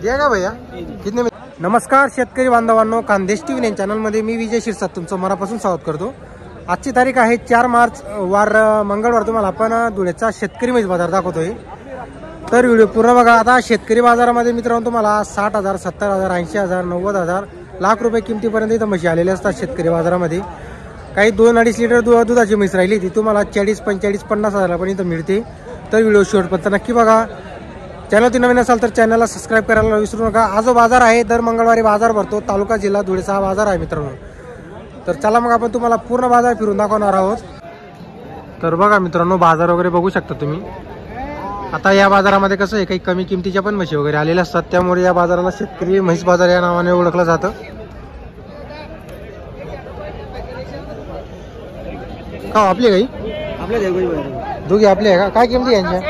दिया का भैया कितने में? नमस्कार शेतकरी बांधवांनो, खानदेश टीव्ही चॅनलमध्ये मी विजय शिरसाट तुमचं मनापासून स्वागत करतो। आजची तारीख आहे 4 मार्च वार मंगळवार। तुम्हाला आपण धुळ्याचा शेतकरी म्हैस बाजार दाखवतोय, तर व्हिडिओ पूर्ण बघा। आता शेतकरी बाजारामध्ये मित्रांनो तुम्हाला 60,000, 70,000, 80,000, 90,000 लाख रुपये किमतीपर्यंत इथं म्हशी आलेल्या असतात शेतकरी बाजारामध्ये। काही 2-2.5 लिटर दुधाची म्हैस राहिली ती तुम्हाला 40, 45, 50,000 पण इथं मिळते। तर व्हिडिओ शेवटपर्यंत नक्की बघा। चॅनल नवीन असाल तर चॅनलला सबस्क्राइब करायला विसरू नका। आज बाजार आहे, दर मंगळवारी बाजार भरतो। तालुका जिल्हा धुळेचा हा बाजार आहे मित्रांनो। तर चला मग आपण तुम्हाला पूर्ण बाजार फिरून दाखवणार आहोत। तर बघा मित्रांनो, बाजार वगैरे बघू शकता तुम्ही। आता या बाजारामध्ये कसं आहे, काही कमी किमतीच्या पण म्हशी वगैरे आलेल्या असतात, त्यामुळे या बाजाराला शेतकरी म्हैस बाजार या नावाने ओळखलं जातं। का आपली गाई दोघी आपली आहे का? काय किमती यांच्या?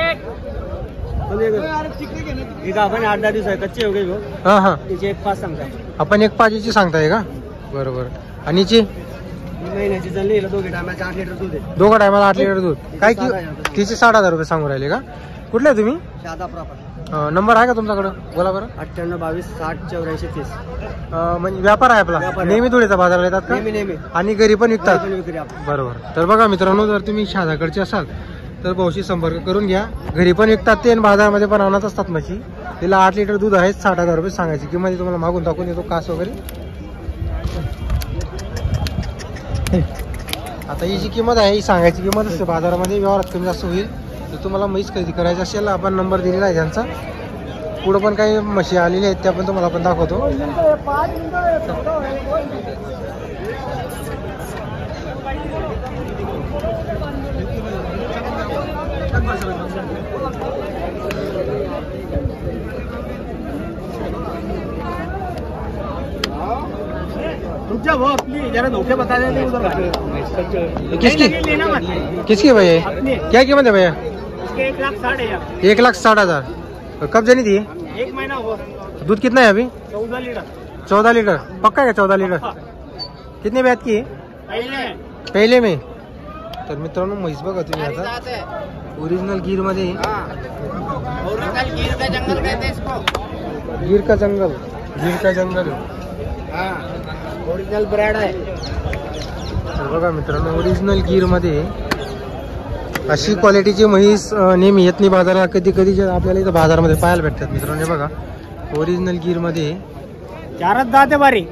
आपण 8-10 दिवस आहे कच्चे हो गए वो। हां हां, तिचे 1.5 सांगता आपण 1.5ची सांगताय का? बरोबर। आणि ची महिन्याची चालली दोघे टायमाला 8 लिटर दूध आहे। दोघा टायमाला 8 लिटर दूध। काय की तिचे 60,000 रुपये सांगू राहिले का? कुठले आहे तुम्ही? शादा प्रॉपर। नंबर आहे का तुमच्याकडे? बोला बरं। 98 22 60 84 30। म्हणजे व्यापार आहे आपला, नेहमी धुळेचा बाजारला येतात का? नेहमी आणि घरी पण विकतात? बरोबर। तर बघा मित्रांनो, जर तुम्ही शहादाकडचे असाल तर भाऊशी संपर्क करून घ्या। घरी पण विकतात ते, बाजारामध्ये पण आणत असतात म्हशी। तिला 8 लिटर दूध आहे, 60,000 रुपये सांगायची किंमत। तुम्हाला मागून टाकून देतो कास वगैरे। आता ही जी किंमत आहे ही सांगायची किंमत असते, बाजारामध्ये व्यवहारात कमी जास्त होईल। तर तुम्हाला म्हैस खरेदी करायची असेल, आपण नंबर दिलेला आहे त्यांचा। पुढे पण काही म्हशी आलेल्या आहेत, त्या पण तुम्हाला आपण दाखवतो। वो अपनी जरा धोखे बता देते किसकी किसकी भैया? क्या कीमत है भैया? 1,60,000। 1,60,000। कब जनी थी? 1 महीना हुआ। दूध कितना है अभी? 14 लीटर। 14 लीटर पक्का है? 14 लीटर। कितने ब्यात की? पहिले में। तर मित्रांनो, म्हैस बघा तुम्ही आता ओरिजिनल गिर मध्ये। गिर का जंगल ओरिजिनल ब्रँड आहे। तर बघा मित्रांनो, ओरिजिनल गिर मध्ये अशी क्वालिटीची म्हैस नेहमी येत नाही बाजारात। कधी कधी आपल्याला इथं बाजारामध्ये पाहायला भेटतात मित्रांनो। बघा ओरिजिनल गिर मध्ये 4 दात आहे बारी।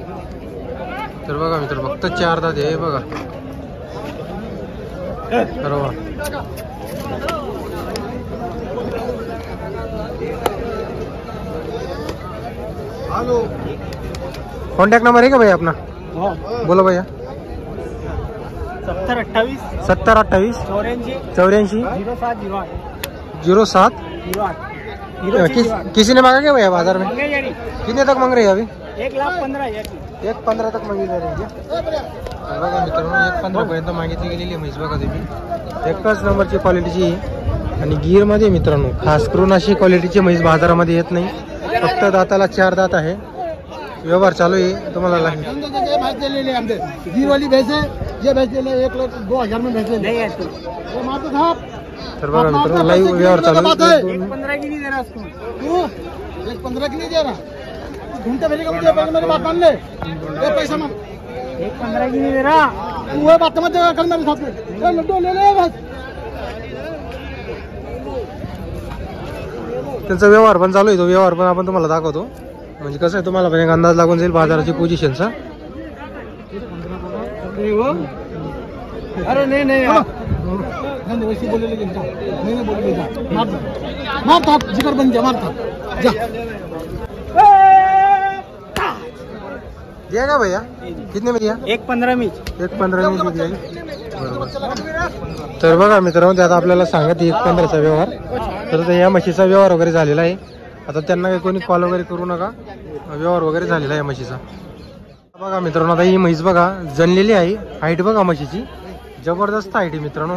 तर बघा मित्रांनो, फक्त 4 दात आहे बघा। बरोबर। हेलो, कॉन्टैक्ट नंबर है क्या भैया अपना? बोलो भैया। 70 28 84 07 किसी ने मांगा क्या भैया बाजार में? कितने तक मांग रहे हैं अभी? 1,15,000। 1,15 तक मागितली आहे। बघा मित्रांनो, 1,15 पर्यंत मागितली गेलेली म्हैस बघा तुम्ही। एकच नंबरची क्वालिटीची आणि गिर मध्ये मित्रांनो, खास करून अशी क्वालिटीची म्हैस बाजारामध्ये येत नाही। फक्त दाताला 4 दात आहे। व्यवहार चालू आहे तुम्हाला गिर वाली भैंस है, ये भैंस ले 1,02,000 में भैंस ले। तर बघा मित्रांनो, लाईव्ह व्यवहार चालू आहे। 1,15 की नहीं दे रहा उसको? 1,15 की नहीं दे रहा? घूमते फिर मुझे पहले मेरी बात मान ले। ये पैसा मत 1,15 की नहीं दे रहा। वो बात मत कर मेरे साथ में। लड्डू ले ले बस। त्यांचा व्यवहार पण चालू आहे, तो व्यवहार पण आपण तुम्हाला दाखवतो। म्हणजे कसं आहे, तुम्हाला पण एक अंदाज लागून जाईल बाजाराची पोझिशनचा। अरे नहीं नहीं वैसे बोले लेकिन नहीं बोले मारता जिगर बन गया, मारता जा। दिया का भैया? कितने में दिया? 1,15 में। 1,15 में दिया। बरोबर। तर बघा मित्रांनो, त्यात आपल्याला सांगत 1,15चा व्यवहार। तर या म्हशीचा व्यवहार वगैरे झालेला आहे। आता त्यांना काही कोणी कॉल वगैरे करू नका, व्यवहार वगैरे झालेला आहे म्हशीचा। बघा मित्रांनो, आता ही म्हैस बघा जनलेली आहे। हाईट बघा म्हशीची, जबरदस्त हाईट आहे मित्रांनो।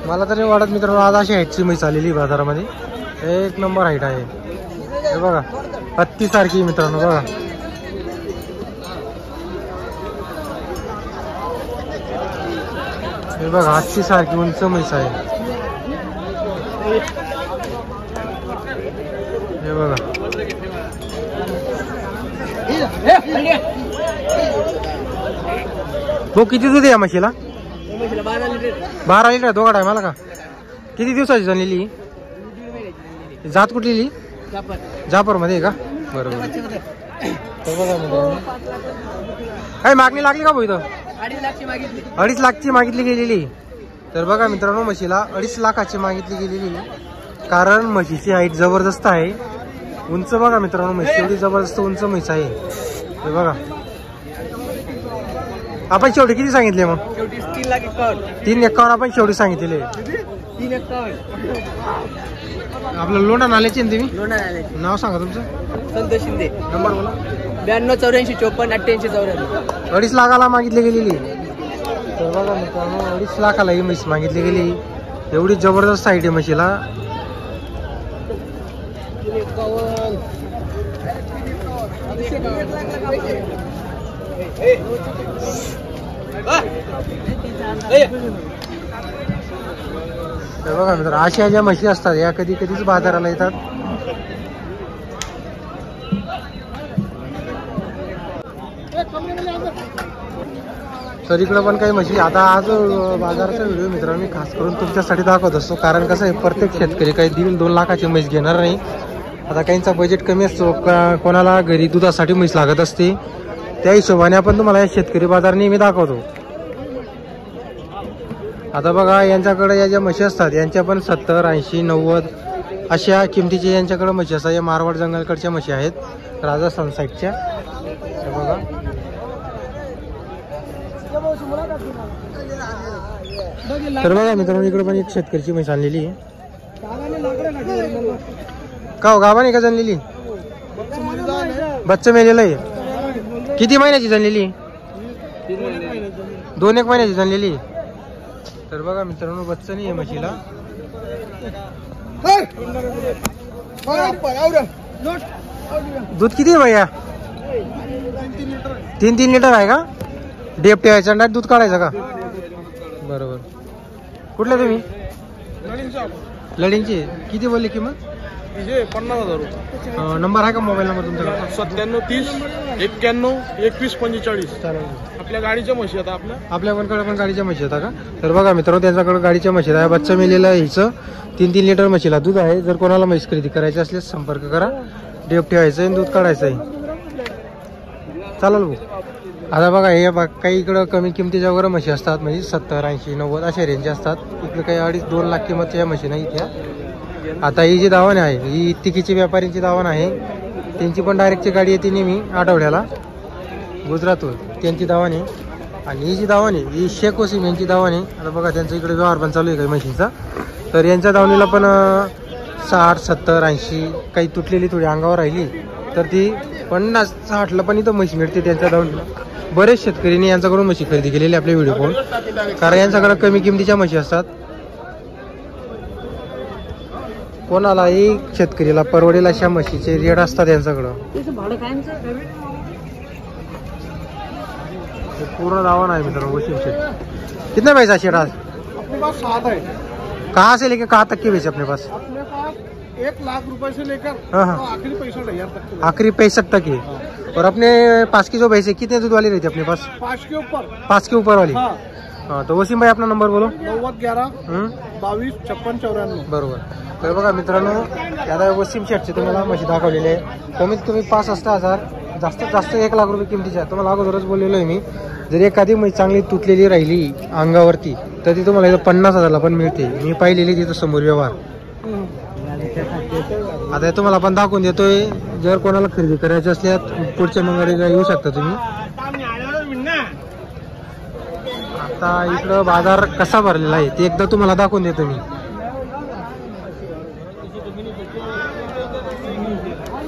मला तरी वाटत मित्रांनो, आज अशी हाईटची म्हैस आलेली बाजारामध्ये। एक नंबर हाईट आहे हे बघा, हत्ती सारखी मित्रांनो बघा। हे बघा हत्ती सारखी उंच म्हैस आहे। बघा भाऊ किती दूध आहे या म्हशीला? 12 लिटर दोघा टायमाला का? किती दिवसाची झालेली? जात कुठली? जापर मध्ये का? बरोबर. तर बघा मित्रांनो काय मागणी लागली का भाऊ इथं? 2.5 लाखची मागितली गेलेली. तर बघा मित्रांनो म्हशीला 2.5 लाखाची मागितली गेलेली. कारण म्हशीची हाईट जबरदस्त आहे. उंच बघा मित्रांनो म्हशी एवढी जबरदस्त उंच म्हैस आहे. हे बघा आपण शेवटी किती सांगितले मग? 351 आपण शेवटी सांगितले. आपलं लोंढा नाल्याचे ना तुम्ही? नाव सांगा तुमचं. संतोष शिंदे. नंबर बोला. 92 84 54 88 84. 2.5 लाखाला मागितली गेलेली. तर बघा मित्रांनो 2.5 लाखाला ही म्हैस मागितली गेली. एवढी जबरदस्त हाईट आहे म्हशीला. तर बघा मित्रांनो अशा ज्या म्हशी असतात या कधी कधीच बाजाराला येतात. तर इकडं पण काही म्हशी. आता आज बाजाराचा व्हिडिओ मित्रांनो मी खास करून तुमच्यासाठी दाखवत असतो. कारण कसं आहे प्रत्येक शेतकरी काही 1.5-2 लाखाची म्हैस घेणार नाही. आता काहींचा बजेट कमी असतो, कोणाला घरी दुधासाठी म्हैस लागत असते. त्या हिशोबाने आपण तुम्हाला या शेतकरी बाजार नेहमी दाखवतो. आता बघा यांच्याकडे या ज्या म्हशी असतात यांच्या पण 70 80 90 अशा किमतीच्या यांच्याकडे म्हशी असतात. या मारवाड जंगलकडच्या म्हशी आहेत राजस्थान साईडच्या. बघा तर बघा मित्रांनो इकडे पण एक शेतकरीची म्हैस आणलेली आहे. का हो गाभा नाही का जनलेली? बच्चा मेलेला आहे. किती महिन्याची जनलेली? 2-1 महिन्याची जनलेली. तर बघा मित्रांनो बच्चा नाही आहे म्हशीला. दूध किती आहे भैया? 3-3 लिटर आहे का? डेप ठेवायचा आणि दूध काढायचं का? बरोबर. कुठले तुम्ही? लढींची. किती बोलली किंमत? 50,000 रुपये. नंबर आहे का मोबाईल नंबर तुमच्याकडे? 97 30 91 21 45. चालेल. आपल्या गाडीच्या म्हशी आता आपल्याकडे पण गाडीच्या म्हशी आहेत का? तर बघा मित्रांनो त्यांच्याकडे गाडीच्या म्हशी आहे. बच्चा मेलेला आहे हिचं. 3-3 लिटर म्हशीला दूध आहे. जर कोणाला म्हैस खरेदी करायची असल्यास संपर्क करा. डेप ठेवायचं आहे दूध काढायचं आहे. चालेल भाऊ. आता बघा हे काही इकडं कमी किमतीच्या वगैरे म्हशी असतात. म्हणजे 70 80 90 अशा रेंज असतात. इकडे काही 2.5-2 लाख किंमतच्या म्हशी नाही इथ्या. आता ही जी दावण आहे ही तिकीची व्यापाऱ्यांची दावण आहे. त्यांची पण डायरेक्टची गाडी येते नेहमी आठवड्याला गुजरातहून. त्यांची दावण आहे. आणि ही जी दावण आहे ही शेख वसीम यांची दावण आहे. आता बघा त्यांचा इकडे व्यवहार पण चालू आहे काही म्हशींचा. तर यांच्या दावणीला पण 60 70 80 काही तुटलेली थोडी अंगावर राहिली तर ती 50 60ला पण इथं म्हशी मिळते त्यांच्या दावणीला. बरेच शेतकऱ्यांनी यांच्याकडून म्हशी खरेदी केलेली आपले व्हिडिओ पाहून. कारण यांच्याकडे कमी किमतीच्या म्हशी असतात. कोणालाही शेतकरीला परवडेल अशा म्हशीचे रेट असतात यांच्याकडं. पूर्ण दावण आहे मित्रांनो वसीम शेठ. कितना पैसा शेठ आज? अपने पास 7 है. कहाँ से लेके कहाँ तक की बेचे अपने पास? अपने पास 1 लाख रुपए से लेकर हाँ, हाँ. तो आखिरी 65,000 तक. आखिरी 65 तक की. और अपने पास की जो भैंसे कितने दूध वाली रहती है अपने पास? 5 के ऊपर. 5 के ऊपर वाली. हाँ. हाँ तो वसीम भाई अपना नंबर बोलो. 90 11 22 56 94. बरोबर. तर बघा मित्रांनो आता वसीम शेठचे तुम्हाला म्हशी दाखवलेले आहे. कमीत कमी 65,000 जास्तीत जास्त 1 लाख रुपये किमतीच्या. तुम्हाला अगोदरच बोललेलो आहे मी. जर एखादी म्हैस चांगली तुटलेली राहिली अंगावरती तर ती तुम्हाला इथं 50,000ला पण मिळते. मी पाहिलेली तिथं समोर व्यवहार. आता तुम्हाला पण दाखवून देतोय. जर कोणाला खरेदी करायची असल्यास पुढच्या मंगळवारी येऊ शकता तुम्ही. आता इकडं बाजार कसा भरलेला आहे ते एकदा तुम्हाला दाखवून देतो मी.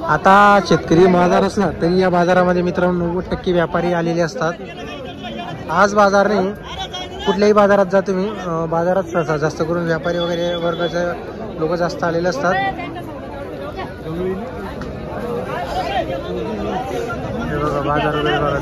आता शेतकरी बाजार असला तरी या बाजारामध्ये मित्रांनो 90% व्यापारी आलेले असतात. आज बाजार नाही कुठल्याही बाजारात जा तुम्ही बाजारात सहसा जास्त करून व्यापारी वगैरे वर्गाचे लोक जास्त आलेले असतात. हे बघा बाजार वगैरे बघा.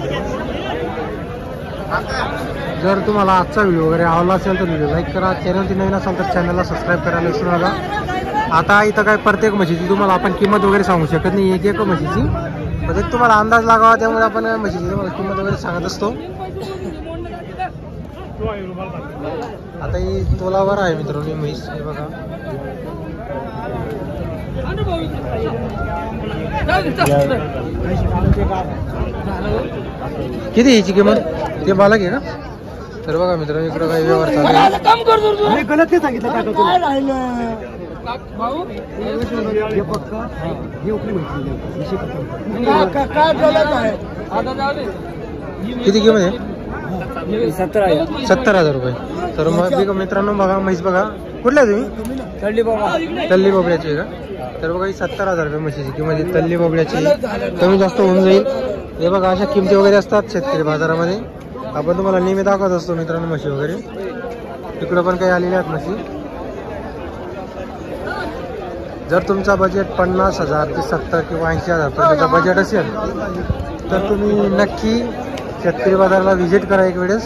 जर तुम्हाला आजचा व्हिडिओ वगैरे आवडला असेल तर व्हिडिओ लाईक करा. चॅनल नवीन असेल तर चॅनलला सबस्क्राईब करायला विसरू नका. आता इथं काय प्रत्येक म्हशीची तुम्हाला आपण किंमत वगैरे सांगू शकत नाही, एक एक म्हशीची म्हणजे तुम्हाला अंदाज लागावा, त्यामुळे आपण म्हशीची तुम्हाला किंमत वगैरे सांगत असतो. आता ही तोलावर आहे मित्रांनो ही म्हैस, हे बघा. किती याची किंमत ते बालक आहे का? तर बघा मित्रांनो इकडं काही व्यवहार चालू आहे. गलत नाही सांगितलं का किती किंमत आहे? 70,000 रुपये. तर मग मित्रांनो बघा म्हैस बघा, कुठल्या तुम्ही? तल्ली बोबड्याची आहे का? तर बघा ही 70,000 रुपये म्हशीची किंमत आहे. तल्ली बोबड्याची कमी जास्त होऊन जाईल. हे बघा अशा किमती वगैरे असतात शेतकरी बाजारामध्ये, आपण तुम्हाला नेहमी दाखवत असतो मित्रांनो म्हशी वगैरे. तिकडं पण काही आलेल्या आहेत म्हशी. जर तुमचा बजेट 50,000 ते 70 किंवा 80,000 पर्यंतचा बजेट असेल तर तुम्ही नक्की शेतकरी बाजाराला व्हिजिट करा एक वेळेस.